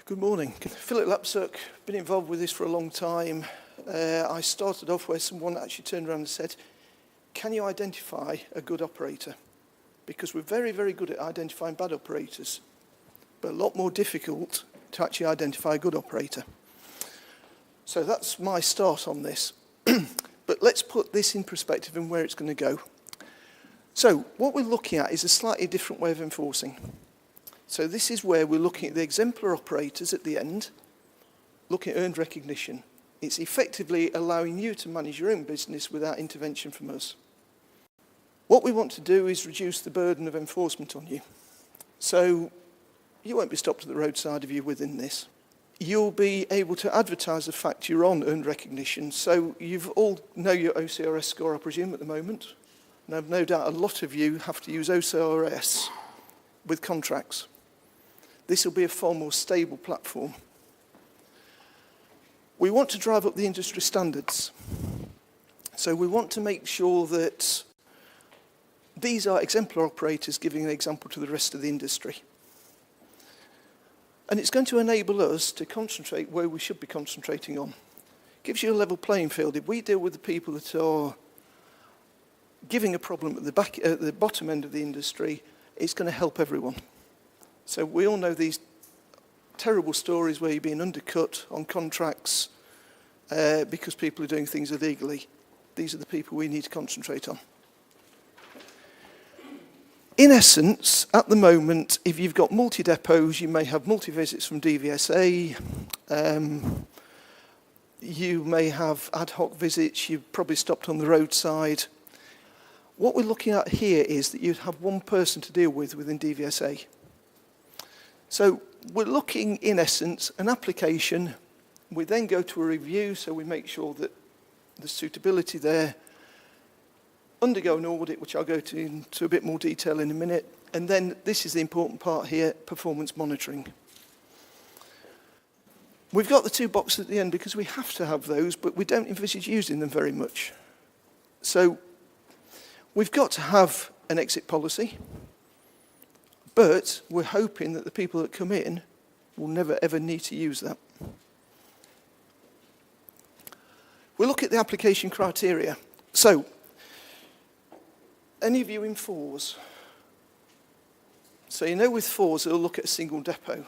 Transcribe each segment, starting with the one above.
Good morning. Philip Lapczuk, been involved with this for a long time. I started off where someone actually turned around and said, can you identify a good operator? Because we're very, very good at identifying bad operators, but a lot more difficult to actually identify a good operator. So that's my start on this. But let's put this in perspective and where it's going to go. So what we're looking at is a slightly different way of enforcing. So this is where we're looking at the exemplar operators at the end, looking at earned recognition. It's effectively allowing you to manage your own business without intervention from us. What we want to do is reduce the burden of enforcement on you. So you won't be stopped at the roadside if you're within this. You'll be able to advertise the fact you're on earned recognition. So you've all know your OCRS score, I presume, at the moment. And I've no doubt a lot of you have to use OCRS with contracts. This will be a far more stable platform. We want to drive up the industry standards. So we want to make sure that these are exemplar operators giving an example to the rest of the industry. And it's going to enable us to concentrate where we should be concentrating on. It gives you a level playing field. If we deal with the people that are giving a problem at the bottom end of the industry, it's going to help everyone. So we all know these terrible stories where you're being undercut on contracts because people are doing things illegally. These are the people we need to concentrate on. In essence, at the moment, if you've got multi-depots, you may have multi-visits from DVSA, you may have ad hoc visits, you've probably stopped on the roadside. What we're looking at here is that you'd have one person to deal with within DVSA. So we're looking, in essence, an application. We then go to a review, so we make sure that the suitability there, undergo an audit, which I'll go into a bit more detail in a minute, and then this is the important part here, performance monitoring. We've got the two boxes at the end because we have to have those, but we don't envisage using them very much. So we've got to have an exit policy, but we're hoping that the people that come in will never ever need to use that. We'll look at the application criteria. So, any of you in fours? So you know with fours, they'll look at a single depot.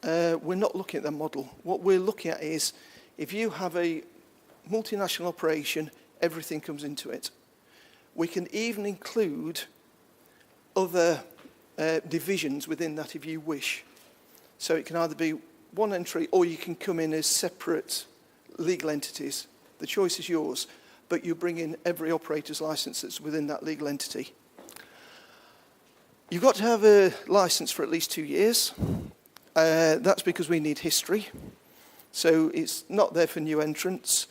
We're not looking at that model. What we're looking at is, if you have a multinational operation, everything comes into it. We can even include other divisions within that if you wish. So it can either be one entry or you can come in as separate legal entities. The choice is yours, but you bring in every operator's license that's within that legal entity. You've got to have a license for at least 2 years. That's because we need history. So it's not there for new entrants.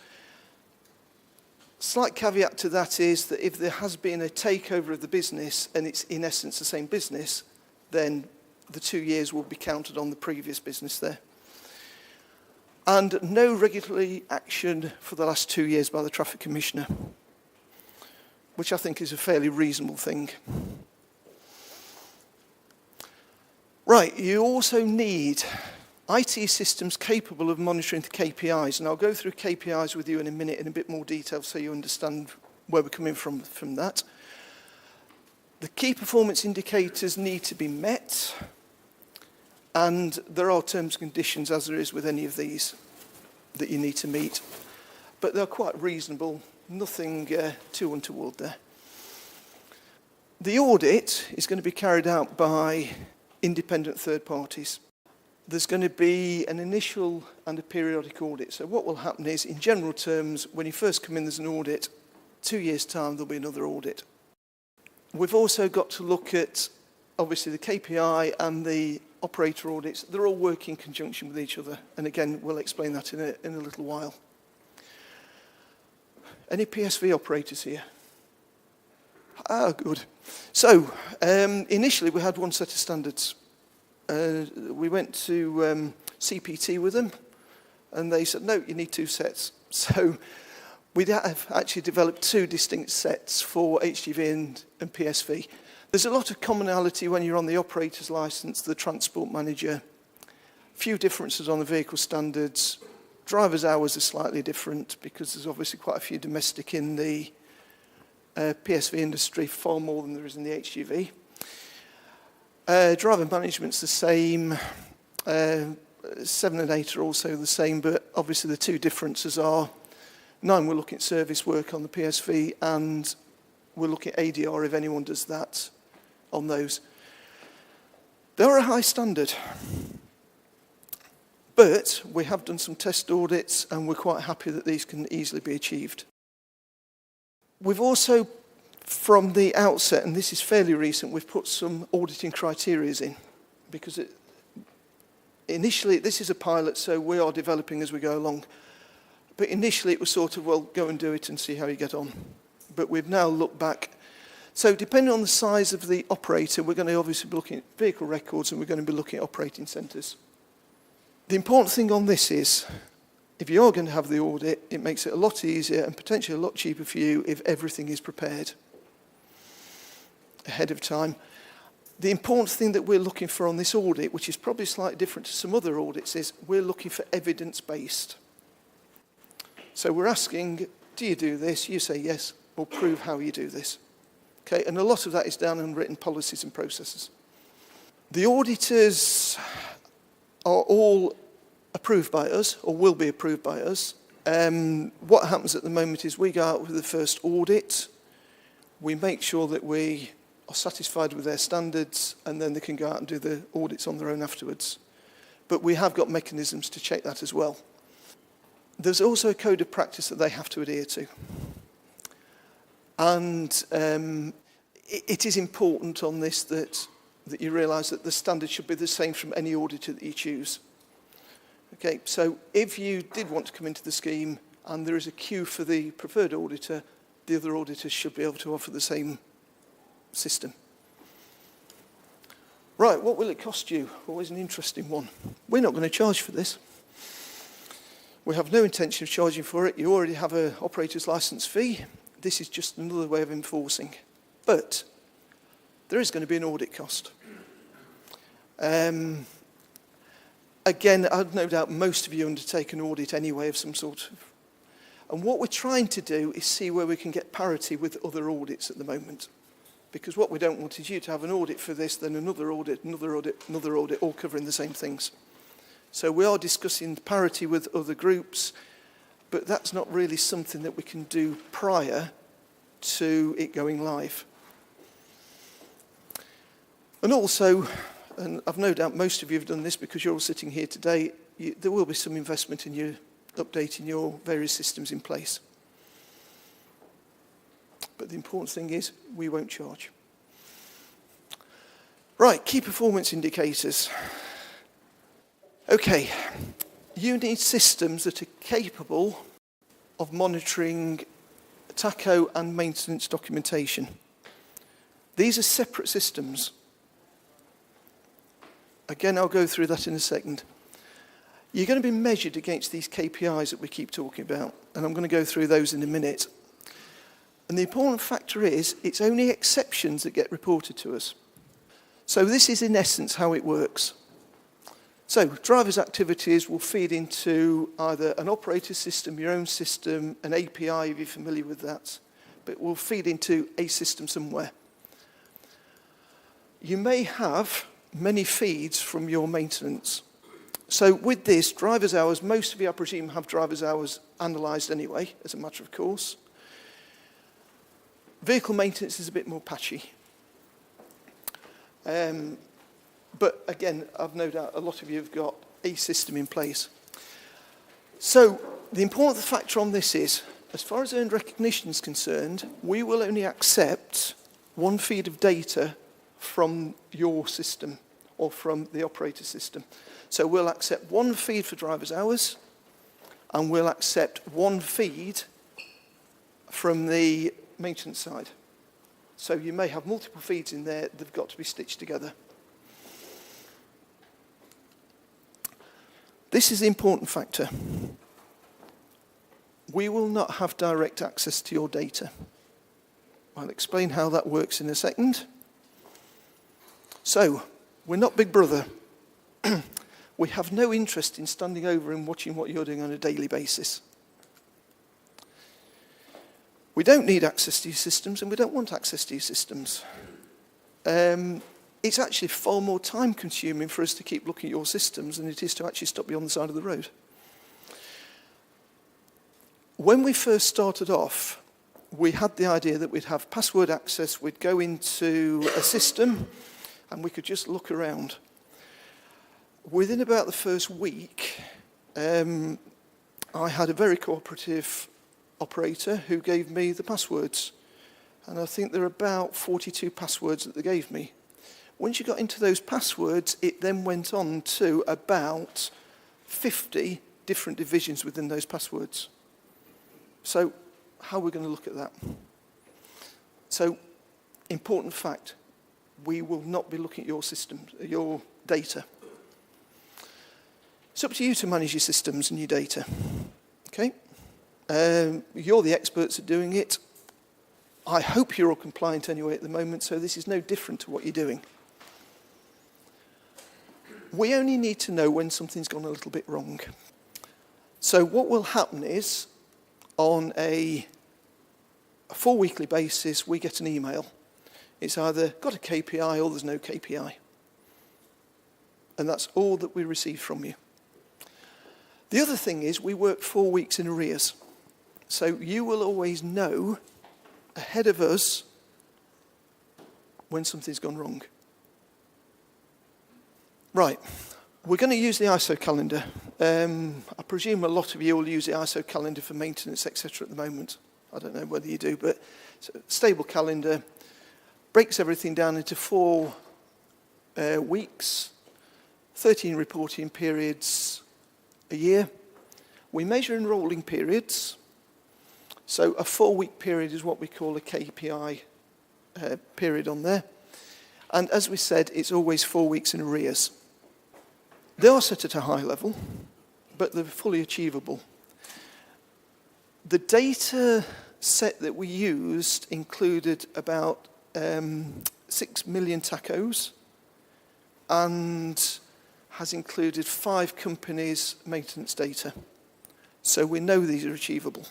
Slight caveat to that is that if there has been a takeover of the business and it's in essence the same business, then the 2 years will be counted on the previous business there. And no regulatory action for the last 2 years by the Traffic Commissioner, which I think is a fairly reasonable thing. Right, you also need IT systems capable of monitoring the KPIs, and I'll go through KPIs with you in a minute in a bit more detail so you understand where we're coming from that. The key performance indicators need to be met, and there are terms and conditions, as there is with any of these, that you need to meet. But they're quite reasonable, nothing too untoward there. The audit is going to be carried out by independent third parties. There's going to be an initial and a periodic audit. So what will happen is, in general terms, when you first come in, there's an audit. 2 years' time, there'll be another audit. We've also got to look at, obviously, the KPI and the operator audits. They're all working in conjunction with each other. And again, we'll explain that in a little while. Any PSV operators here? Ah, good. So, initially, we had one set of standards. We went to CPT with them, and they said, no, you need 2 sets. So we have actually developed 2 distinct sets for HGV and PSV. There's a lot of commonality when you're on the operator's license, the transport manager, Few differences on the vehicle standards. Driver's hours are slightly different because there's obviously quite a few domestic in the PSV industry, far more than there is in the HGV. Driver management's the same. 7 and 8 are also the same, but obviously the two differences are 9, we're looking at service work on the PSV, and we're looking at ADR if anyone does that on those. They're a high standard. But we have done some test audits and we're quite happy that these can easily be achieved. We've also, from the outset, and this is fairly recent, we've put some auditing criteria in because initially, this is a pilot, so we are developing as we go along. But initially it was sort of, well, go and do it and see how you get on. But we've now looked back. So depending on the size of the operator, we're going to obviously be looking at vehicle records and we're going to be looking at operating centres. The important thing on this is, if you are going to have the audit, it makes it a lot easier and potentially a lot cheaper for you if everything is prepared ahead of time. The important thing that we're looking for on this audit, which is probably slightly different to some other audits, is we're looking for evidence-based. So we're asking, do you do this? You say yes, or prove how you do this. Okay, and a lot of that is down in written policies and processes. The auditors are all approved by us, or will be approved by us. What happens at the moment is we go out with the first audit, we make sure that we are satisfied with their standards, and then they can go out and do the audits on their own afterwards. But we have got mechanisms to check that as well. There's also a code of practice that they have to adhere to. And it is important on this that you realise that the standard should be the same from any auditor that you choose. Okay, so if you did want to come into the scheme and there is a queue for the preferred auditor, the other auditors should be able to offer the same system. Right, what will it cost you? Always an interesting one. We're not going to charge for this. We have no intention of charging for it. You already have an operator's licence fee. This is just another way of enforcing. But there is going to be an audit cost. Again, I've no doubt most of you undertake an audit anyway of some sort. And what we're trying to do is see where we can get parity with other audits at the moment. Because what we don't want is you to have an audit for this, then another audit, another audit, another audit, all covering the same things. So we are discussing parity with other groups, but that's not really something that we can do prior to it going live. And also, and I've no doubt most of you have done this because you're all sitting here today, there will be some investment in you updating your various systems in place. But the important thing is we won't charge. Right, key performance indicators. Okay, you need systems that are capable of monitoring TACO and maintenance documentation. These are separate systems. Again, I'll go through that in a second. You're going to be measured against these KPIs that we keep talking about, and I'm going to go through those in a minute. And the important factor is, it's only exceptions that get reported to us. So this is in essence how it works. So drivers' activities will feed into either an operator system, your own system, an API if you're familiar with that, but it will feed into a system somewhere. You may have many feeds from your maintenance. So with this, driver's hours, most of you I presume have driver's hours analysed anyway, as a matter of course. Vehicle maintenance is a bit more patchy. But again, I've no doubt a lot of you have got a system in place. So the important factor on this is, as far as earned recognition is concerned, we will only accept one feed of data from your system or from the operator system. So we'll accept one feed for driver's hours and we'll accept one feed from the maintenance side. So you may have multiple feeds in there, they've got to be stitched together. This is the important factor. We will not have direct access to your data. I'll explain how that works in a second. So, we're not Big Brother. We have no interest in standing over and watching what you're doing on a daily basis. We don't need access to your systems, and we don't want access to your systems. It's actually far more time consuming for us to keep looking at your systems than it is to actually stop you on the side of the road. When we first started off, we had the idea that we'd have password access, we'd go into a system, and we could just look around. Within about the first week, I had a very cooperative operator who gave me the passwords. And I think there are about 42 passwords that they gave me. Once you got into those passwords, it then went on to about 50 different divisions within those passwords. So how are we going to look at that? So, important fact, we will not be looking at your systems, your data. It's up to you to manage your systems and your data. Okay? You're the experts at doing it. I hope you're all compliant anyway at the moment, so this is no different to what you're doing. We only need to know when something's gone a little bit wrong. So what will happen is, on a 4-weekly basis, we get an email. It's either got a KPI or there's no KPI. And that's all that we receive from you. The other thing is we work 4 weeks in arrears. So you will always know ahead of us when something's gone wrong. Right, we're going to use the ISO calendar. I presume a lot of you will use the ISO calendar for maintenance, etc. at the moment. I don't know whether you do, but it's a stable calendar, breaks everything down into 4 weeks, 13 reporting periods a year. We measure in rolling periods. So a 4-week period is what we call a KPI period on there. And as we said, it's always 4 weeks in arrears. They are set at a high level, but they're fully achievable. The data set that we used included about 6 million tacos and has included 5 companies' maintenance data. So we know these are achievable.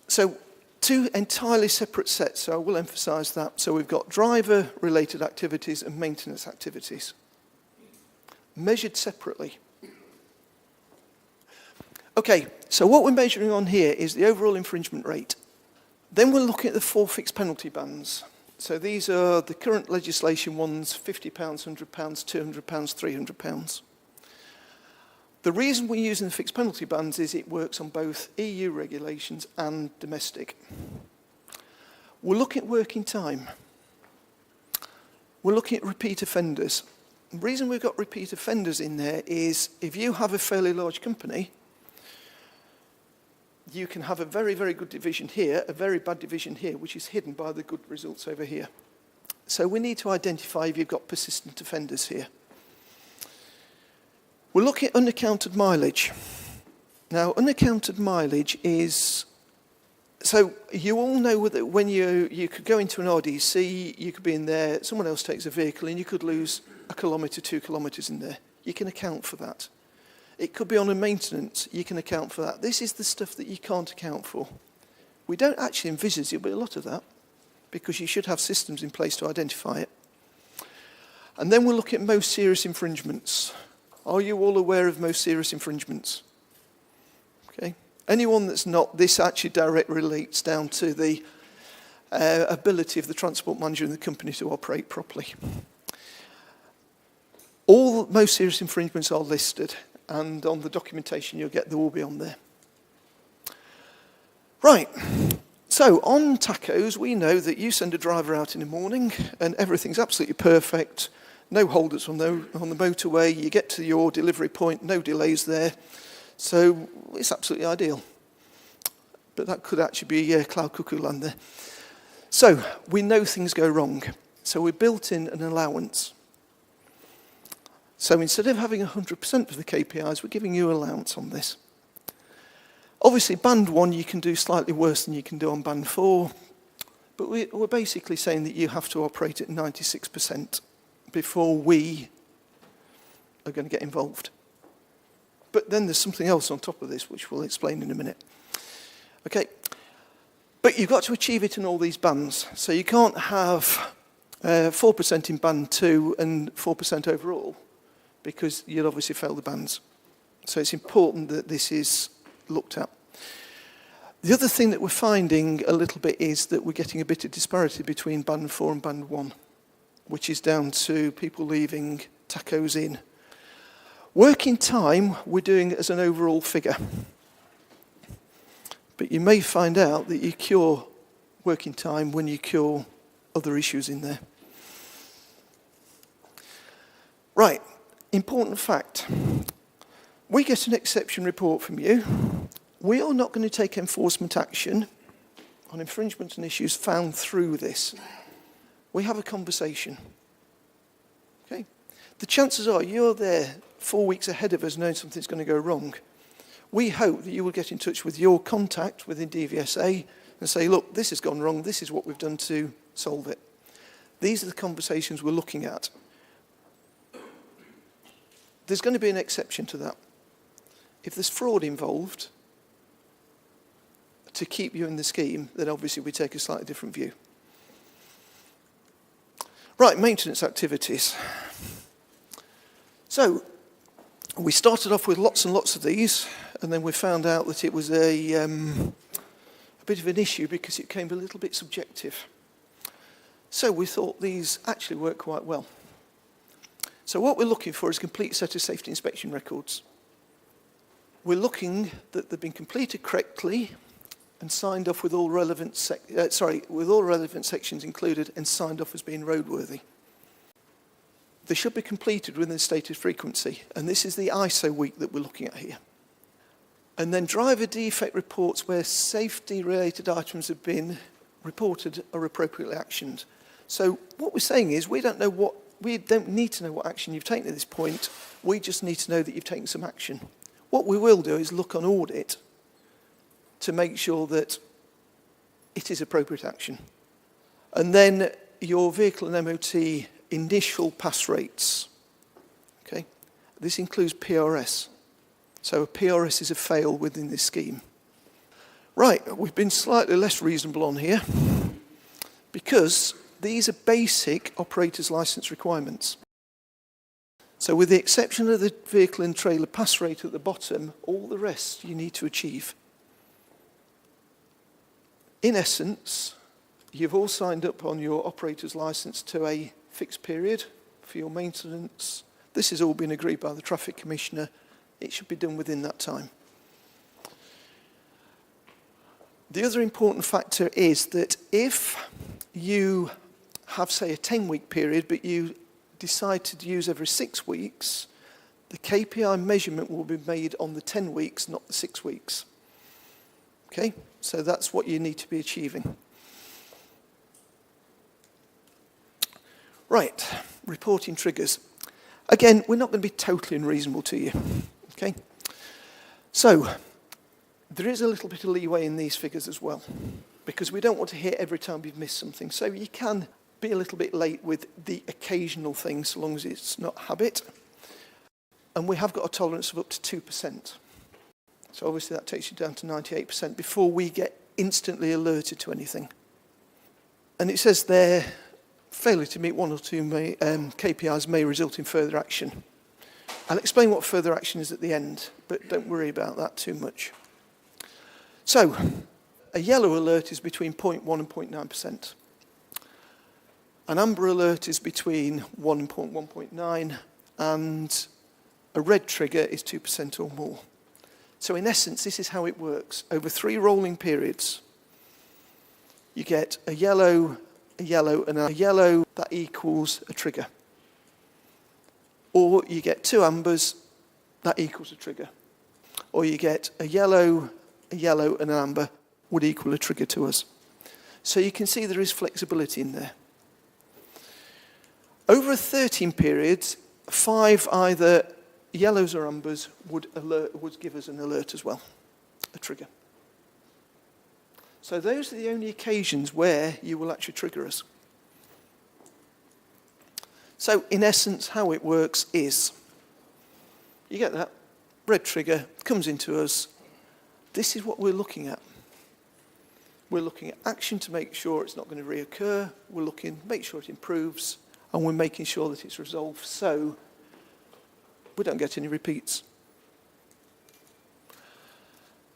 So 2 entirely separate sets, so I will emphasize that. So we've got driver-related activities and maintenance activities, measured separately. Okay, so what we're measuring on here is the overall infringement rate. Then we're looking at the 4 fixed penalty bands. So these are the current legislation ones: £50, £100, £200, £300. The reason we're using the fixed penalty bands is it works on both EU regulations and domestic. We're looking at working time. We're looking at repeat offenders. The reason we've got repeat offenders in there is if you have a fairly large company, you can have a very, very good division here, a very bad division here, which is hidden by the good results over here. So we need to identify if you've got persistent offenders here. We're looking at unaccounted mileage. Now, unaccounted mileage is, so you all know that when you could go into an RDC, you could be in there, someone else takes a vehicle, and you could lose 1 kilometre, 2 kilometres in there. You can account for that. It could be on a maintenance, you can account for that. This is the stuff that you can't account for. We don't actually envisage there'll be a lot of that, because you should have systems in place to identify it. And then we'll look at most serious infringements. Are you all aware of most serious infringements? Okay. Anyone that's not, this actually directly relates down to the ability of the transport manager and the company to operate properly. All most serious infringements are listed, and on the documentation you'll get, they will be on there. Right. So on tacos, we know that you send a driver out in the morning and everything's absolutely perfect. No holders on the motorway. You get to your delivery point, no delays there. So it's absolutely ideal. But that could actually be cloud cuckoo land there. So we know things go wrong. So we built in an allowance. So instead of having 100% of the KPIs, we're giving you allowance on this. Obviously, band 1 you can do slightly worse than you can do on band 4. But we're basically saying that you have to operate at 96%. Before we are going to get involved. But then there's something else on top of this, which we'll explain in a minute. Okay, but you've got to achieve it in all these bands. So you can't have 4% in band 2 and 4% overall, because you'll obviously fail the bands. So it's important that this is looked at. The other thing that we're finding a little bit is that we're getting a bit of disparity between band 4 and band 1, which is down to people leaving tachos in. Working time, we're doing as an overall figure. But you may find out that you cure working time when you cure other issues in there. Right, important fact. We get an exception report from you. We are not going to take enforcement action on infringement and issues found through this. We have a conversation. Okay? The chances are you're there 4 weeks ahead of us knowing something's going to go wrong. We hope that you will get in touch with your contact within DVSA and say, look, this has gone wrong, this is what we've done to solve it. These are the conversations we're looking at. There's going to be an exception to that. If there's fraud involved, to keep you in the scheme, then obviously we take a slightly different view. Right, maintenance activities. So, we started off with lots and lots of these, and then we found out that it was a bit of an issue because it became a little bit subjective. So we thought these actually work quite well. So what we're looking for is a complete set of safety inspection records. We're looking that they've been completed correctly and signed off with all relevant sections included and signed off as being roadworthy. They should be completed within the stated frequency, and this is the ISO week that we're looking at here. And then driver defect reports where safety-related items have been reported are appropriately actioned. So what we're saying is we don't need to know what action you've taken at this point. We just need to know that you've taken some action. What we will do is look on audit to make sure that it is appropriate action. And then your vehicle and MOT initial pass rates. Okay, this includes PRS. So a PRS is a fail within this scheme. Right, we've been slightly less reasonable on here because these are basic operator's license requirements. So with the exception of the vehicle and trailer pass rate at the bottom, all the rest you need to achieve. In essence, you've all signed up on your operator's license to a fixed period for your maintenance. This has all been agreed by the Traffic Commissioner. It should be done within that time. The other important factor is that if you have, say, a 10-week period, but you decide to use every 6 weeks, the KPI measurement will be made on the 10 weeks, not the 6 weeks. Okay? So that's what you need to be achieving. Right, reporting triggers. Again, we're not going to be totally unreasonable to you. Okay? So, there is a little bit of leeway in these figures as well, because we don't want to hit every time we've missed something. So you can be a little bit late with the occasional thing, so long as it's not habit. And we have got a tolerance of up to 2%. So obviously that takes you down to 98% before we get instantly alerted to anything. And it says there, failure to meet one or two KPIs may result in further action. I'll explain what further action is at the end, but don't worry about that too much. So, a yellow alert is between 0.1 and 0.9%. An amber alert is between 1 and 1.9, and a red trigger is 2% or more. So in essence, this is how it works. Over 3 rolling periods, you get a yellow, and a yellow that equals a trigger. Or you get 2 ambers, that equals a trigger. Or you get a yellow, and an amber would equal a trigger to us. So you can see there is flexibility in there. Over a 13 periods, 5 either yellows or ambers would give us an alert as well, a trigger. So those are the only occasions where you will actually trigger us. So in essence, how it works is You get that? Red trigger comes into us. This is what we're looking at. We're looking at action to make sure it's not going to reoccur. We're looking to make sure it improves. And we're making sure that it's resolved so we don't get any repeats.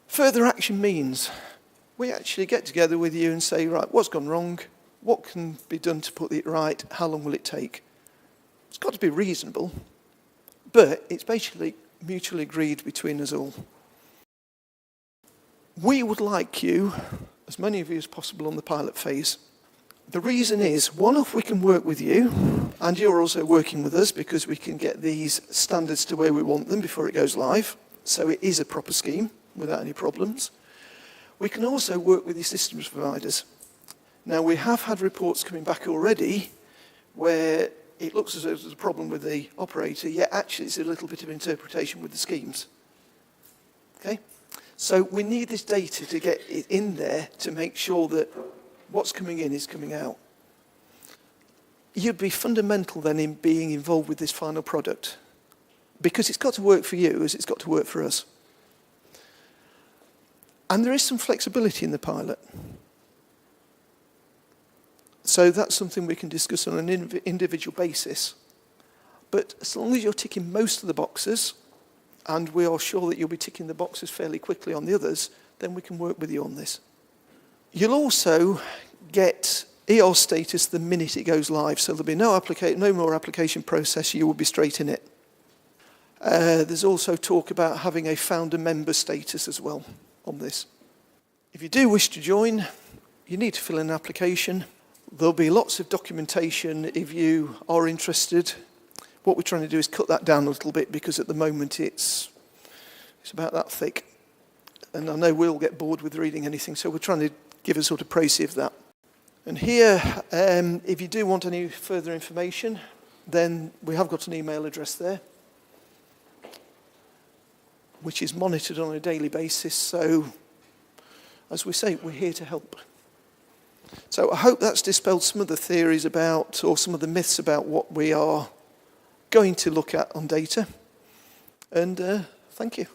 Further action means we actually get together with you and say, right, what's gone wrong? What can be done to put it right? How long will it take? It's got to be reasonable, but it's basically mutually agreed between us all. We would like you, as many of you as possible, on the pilot phase. The reason is, one, if we can work with you, and you're also working with us because we can get these standards to where we want them before it goes live, so it is a proper scheme without any problems. We can also work with the systems providers. Now, we have had reports coming back already where it looks as though there's a problem with the operator, yet actually it's a little bit of interpretation with the schemes. Okay? So we need this data to get it in there to make sure that what's coming in is coming out. You'd be fundamental then in being involved with this final product, because it's got to work for you as it's got to work for us. And there is some flexibility in the pilot. So that's something we can discuss on an individual basis. But as long as you're ticking most of the boxes, and we are sure that you'll be ticking the boxes fairly quickly on the others, then we can work with you on this. You'll also get ER status the minute it goes live, so there'll be no more application process, you will be straight in it. There's also talk about having a founder member status as well on this. If you do wish to join, you need to fill in an application. There'll be lots of documentation if you are interested. What we're trying to do is cut that down a little bit because at the moment it's about that thick. And I know we'll get bored with reading anything, so we're trying to give a sort of précis of that. And here, if you do want any further information, then we have got an email address there, which is monitored on a daily basis. So, as we say, we're here to help. So I hope that's dispelled some of the theories about, or some of the myths about what we are going to look at on data. And thank you.